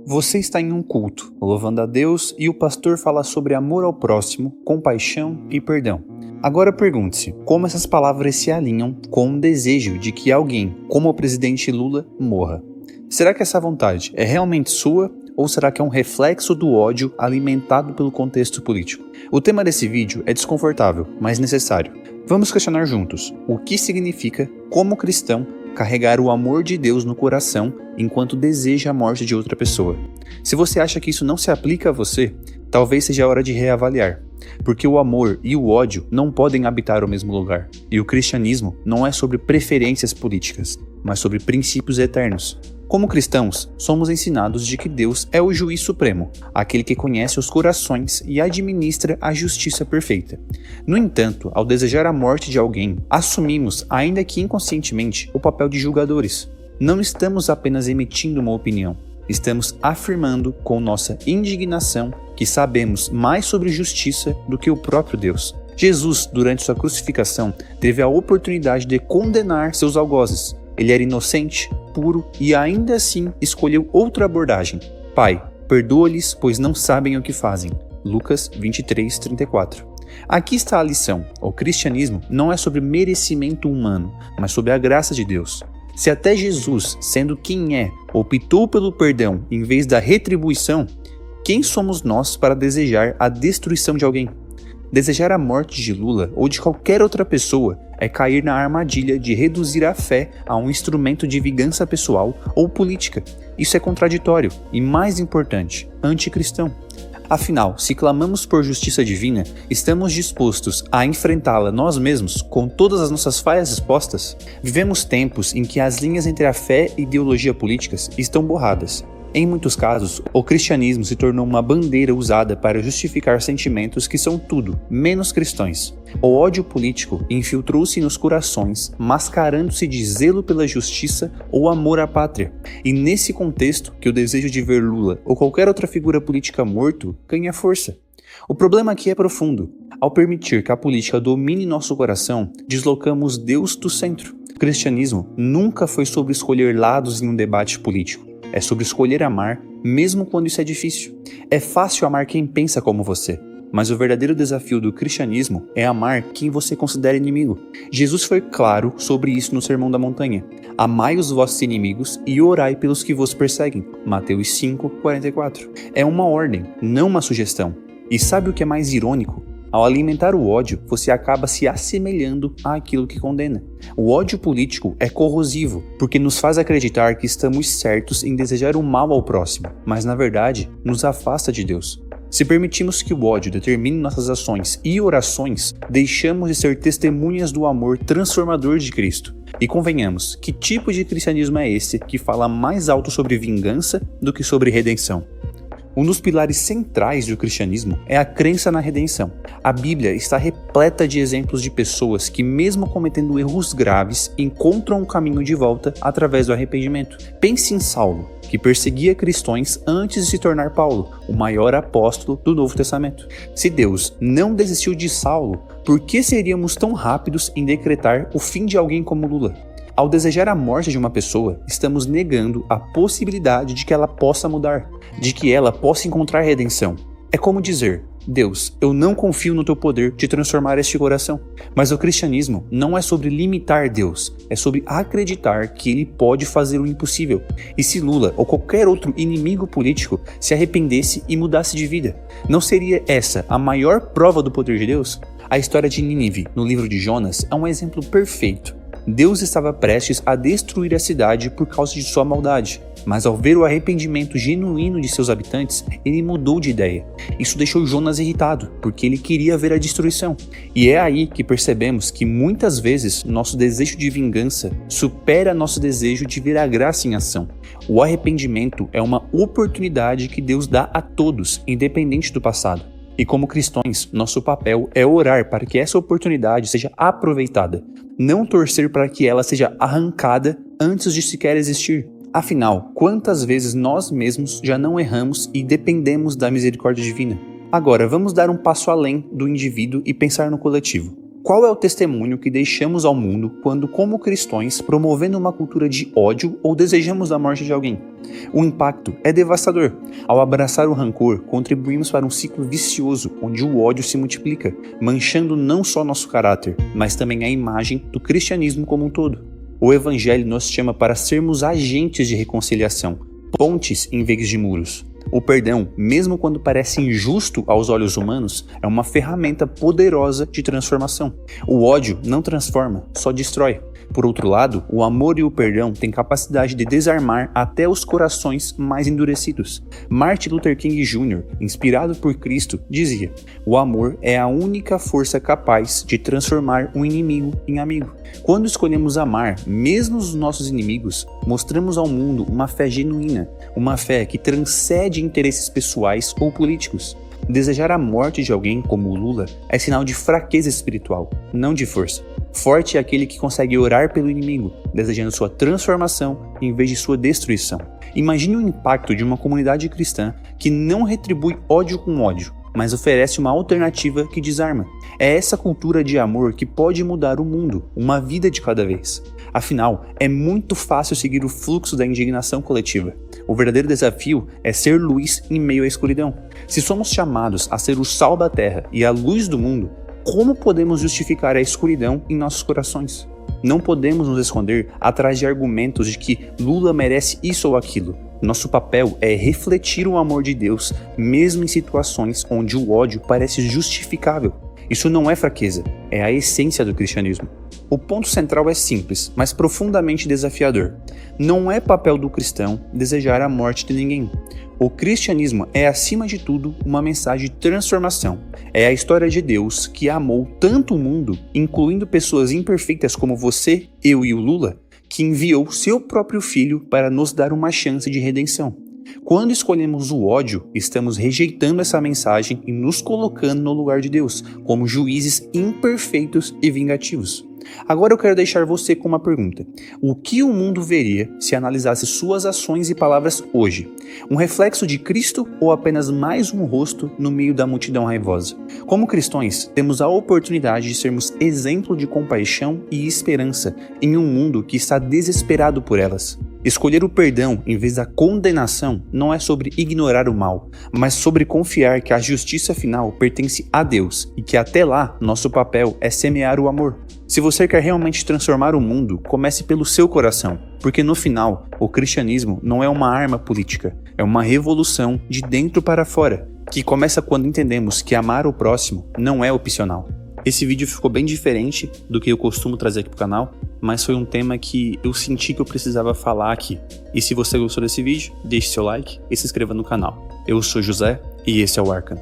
Você está em um culto, louvando a Deus, e o pastor fala sobre amor ao próximo, compaixão e perdão. Agora pergunte-se, como essas palavras se alinham com o desejo de que alguém, como o presidente Lula, morra? Será que essa vontade é realmente sua, ou será que é um reflexo do ódio alimentado pelo contexto político? O tema desse vídeo é desconfortável, mas necessário. Vamos questionar juntos o que significa, como cristão, carregar o amor de Deus no coração enquanto deseja a morte de outra pessoa. Se você acha que isso não se aplica a você, talvez seja a hora de reavaliar, porque o amor e o ódio não podem habitar o mesmo lugar, e o cristianismo não é sobre preferências políticas, mas sobre princípios eternos. Como cristãos, somos ensinados de que Deus é o juiz supremo, aquele que conhece os corações e administra a justiça perfeita. No entanto, ao desejar a morte de alguém, assumimos, ainda que inconscientemente, o papel de julgadores. Não estamos apenas emitindo uma opinião, estamos afirmando com nossa indignação que sabemos mais sobre justiça do que o próprio Deus. Jesus, durante sua crucificação, teve a oportunidade de condenar seus algozes. Ele era inocente, puro e ainda assim escolheu outra abordagem. Pai, perdoa-lhes, pois não sabem o que fazem. Lucas 23:34. Aqui está a lição. O cristianismo não é sobre merecimento humano, mas sobre a graça de Deus. Se até Jesus, sendo quem é, optou pelo perdão em vez da retribuição, quem somos nós para desejar a destruição de alguém? Desejar a morte de Lula ou de qualquer outra pessoa é cair na armadilha de reduzir a fé a um instrumento de vingança pessoal ou política. Isso é contraditório e, mais importante, anticristão. Afinal, se clamamos por justiça divina, estamos dispostos a enfrentá-la nós mesmos com todas as nossas falhas expostas? Vivemos tempos em que as linhas entre a fé e ideologia políticas estão borradas. Em muitos casos, o cristianismo se tornou uma bandeira usada para justificar sentimentos que são tudo menos cristãos. O ódio político infiltrou-se nos corações, mascarando-se de zelo pela justiça ou amor à pátria. E nesse contexto que o desejo de ver Lula ou qualquer outra figura política morto ganha força. O problema aqui é profundo. Ao permitir que a política domine nosso coração, deslocamos Deus do centro. O cristianismo nunca foi sobre escolher lados em um debate político. É sobre escolher amar, mesmo quando isso é difícil. É fácil amar quem pensa como você, mas o verdadeiro desafio do cristianismo é amar quem você considera inimigo. Jesus foi claro sobre isso no Sermão da Montanha. Amai os vossos inimigos e orai pelos que vos perseguem. Mateus 5:44. É uma ordem, não uma sugestão. E sabe o que é mais irônico? Ao alimentar o ódio, você acaba se assemelhando àquilo que condena. O ódio político é corrosivo, porque nos faz acreditar que estamos certos em desejar o mal ao próximo, mas na verdade, nos afasta de Deus. Se permitimos que o ódio determine nossas ações e orações, deixamos de ser testemunhas do amor transformador de Cristo. E convenhamos, que tipo de cristianismo é esse que fala mais alto sobre vingança do que sobre redenção? Um dos pilares centrais do cristianismo é a crença na redenção. A Bíblia está repleta de exemplos de pessoas que, mesmo cometendo erros graves, encontram um caminho de volta através do arrependimento. Pense em Saulo, que perseguia cristãos antes de se tornar Paulo, o maior apóstolo do Novo Testamento. Se Deus não desistiu de Saulo, por que seríamos tão rápidos em decretar o fim de alguém como Lula? Ao desejar a morte de uma pessoa, estamos negando a possibilidade de que ela possa mudar, de que ela possa encontrar redenção. É como dizer, Deus, eu não confio no teu poder de transformar este coração. Mas o cristianismo não é sobre limitar Deus, é sobre acreditar que ele pode fazer o impossível. E se Lula ou qualquer outro inimigo político se arrependesse e mudasse de vida, não seria essa a maior prova do poder de Deus? A história de Nínive, no livro de Jonas, é um exemplo perfeito. Deus estava prestes a destruir a cidade por causa de sua maldade, mas ao ver o arrependimento genuíno de seus habitantes, ele mudou de ideia. Isso deixou Jonas irritado, porque ele queria ver a destruição. E é aí que percebemos que muitas vezes nosso desejo de vingança supera nosso desejo de ver a graça em ação. O arrependimento é uma oportunidade que Deus dá a todos, independente do passado. E como cristãos, nosso papel é orar para que essa oportunidade seja aproveitada, não torcer para que ela seja arrancada antes de sequer existir. Afinal, quantas vezes nós mesmos já não erramos e dependemos da misericórdia divina? Agora, vamos dar um passo além do indivíduo e pensar no coletivo. Qual é o testemunho que deixamos ao mundo quando, como cristãos, promovendo uma cultura de ódio ou desejamos a morte de alguém? O impacto é devastador. Ao abraçar o rancor, contribuímos para um ciclo vicioso onde o ódio se multiplica, manchando não só nosso caráter, mas também a imagem do cristianismo como um todo. O Evangelho nos chama para sermos agentes de reconciliação, pontes em vez de muros. O perdão, mesmo quando parece injusto aos olhos humanos, é uma ferramenta poderosa de transformação. O ódio não transforma, só destrói. Por outro lado, o amor e o perdão têm capacidade de desarmar até os corações mais endurecidos. Martin Luther King Jr., inspirado por Cristo, dizia: "O amor é a única força capaz de transformar um inimigo em amigo." Quando escolhemos amar, mesmo os nossos inimigos, mostramos ao mundo uma fé genuína, uma fé que transcende interesses pessoais ou políticos. Desejar a morte de alguém como o Lula é sinal de fraqueza espiritual, não de força. Forte é aquele que consegue orar pelo inimigo, desejando sua transformação em vez de sua destruição. Imagine o impacto de uma comunidade cristã que não retribui ódio com ódio, mas oferece uma alternativa que desarma. É essa cultura de amor que pode mudar o mundo, uma vida de cada vez. Afinal, é muito fácil seguir o fluxo da indignação coletiva. O verdadeiro desafio é ser luz em meio à escuridão. Se somos chamados a ser o sal da terra e a luz do mundo, como podemos justificar a escuridão em nossos corações? Não podemos nos esconder atrás de argumentos de que Lula merece isso ou aquilo. Nosso papel é refletir o amor de Deus, mesmo em situações onde o ódio parece justificável. Isso não é fraqueza, é a essência do cristianismo. O ponto central é simples, mas profundamente desafiador. Não é papel do cristão desejar a morte de ninguém. O cristianismo é, acima de tudo, uma mensagem de transformação. É a história de Deus que amou tanto o mundo, incluindo pessoas imperfeitas como você, eu e o Lula, que enviou seu próprio filho para nos dar uma chance de redenção. Quando escolhemos o ódio, estamos rejeitando essa mensagem e nos colocando no lugar de Deus, como juízes imperfeitos e vingativos. Agora eu quero deixar você com uma pergunta. O que o mundo veria se analisasse suas ações e palavras hoje? Um reflexo de Cristo ou apenas mais um rosto no meio da multidão raivosa? Como cristãos, temos a oportunidade de sermos exemplo de compaixão e esperança em um mundo que está desesperado por elas. Escolher o perdão em vez da condenação não é sobre ignorar o mal, mas sobre confiar que a justiça final pertence a Deus e que até lá nosso papel é semear o amor. Se você quer realmente transformar o mundo, comece pelo seu coração, porque no final, o cristianismo não é uma arma política, é uma revolução de dentro para fora, que começa quando entendemos que amar o próximo não é opcional. Esse vídeo ficou bem diferente do que eu costumo trazer aqui pro canal, mas foi um tema que eu senti que eu precisava falar aqui. E se você gostou desse vídeo, deixe seu like e se inscreva no canal. Eu sou José e esse é o Arcano.